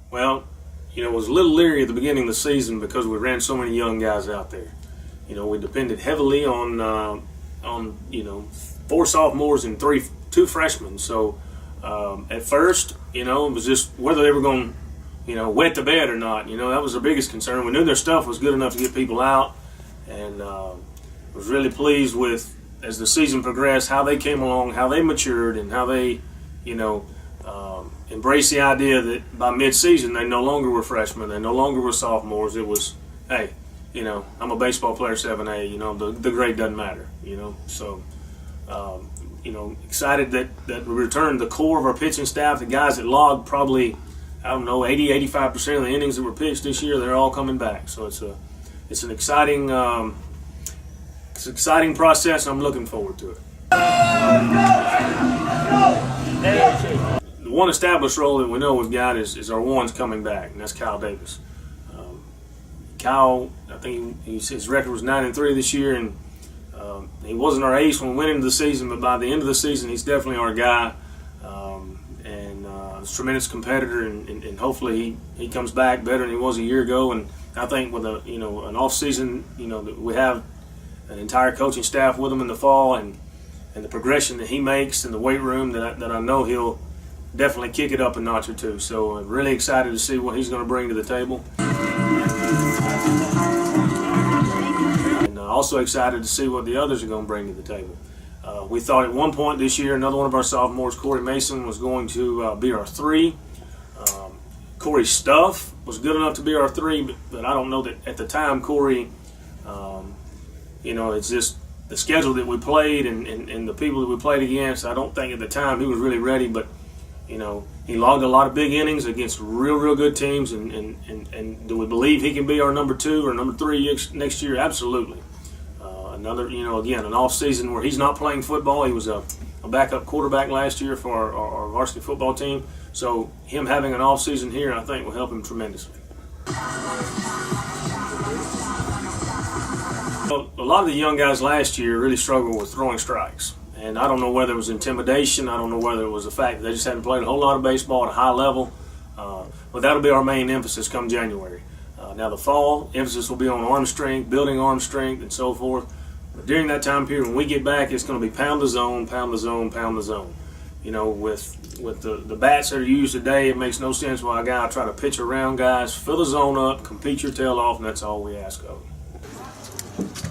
Well, it was a little leery at the beginning of the season because we ran so many young guys out there. We depended heavily on 4 sophomores and two freshmen. So at first, it was just whether they were going to, wet the bed or not. That was the biggest concern. We knew their stuff was good enough to get people out, and was really pleased with, as the season progressed, how they came along, how they matured, and how they, embraced the idea that by mid-season they no longer were freshmen, they no longer were sophomores. It was, hey, I'm a baseball player 7A, the grade doesn't matter, So, excited that we returned the core of our pitching staff, the guys that logged probably, 80-85% of the innings that were pitched this year, they're all coming back. So it's an exciting process, and I'm looking forward to it. The one established role that we know we've got is our ones coming back, and that's Kyle Davis. Kyle, I think his record was 9-3 this year, and he wasn't our ace when we went into the season, but by the end of the season, he's definitely our guy, and he's a tremendous competitor, and hopefully he comes back better than he was a year ago. And I think with an off season, we have an entire coaching staff with him in the fall, and the progression that he makes in the weight room, that I know he'll definitely kick it up a notch or two. So I'm really excited to see what he's going to bring to the table. And also excited to see what the others are going to bring to the table. We thought at one point this year another one of our sophomores, Corey Mason, was going to be our 3. Corey's stuff was good enough to be our 3, but I don't know that at the time Corey, it's just the schedule that we played and the people that we played against. I don't think at the time he was really ready, but he logged a lot of big innings against real good teams, and do we believe he can be our number 2 or number 3 next year? Absolutely. Another, again, an off season where he's not playing football. He was a backup quarterback last year for our varsity football team. So him having an off season here, I think, will help him tremendously. Well, a lot of the young guys last year really struggled with throwing strikes. And I don't know whether it was intimidation. I don't know whether it was the fact that they just hadn't played a whole lot of baseball at a high level. But that'll be our main emphasis come January. Now the fall, emphasis will be on arm strength, building arm strength, and so forth. But during that time period, when we get back, it's going to be pound the zone, pound the zone, pound the zone. With the bats that are used today, it makes no sense why a guy will try to pitch around guys. Fill the zone up, compete your tail off, and that's all we ask of them.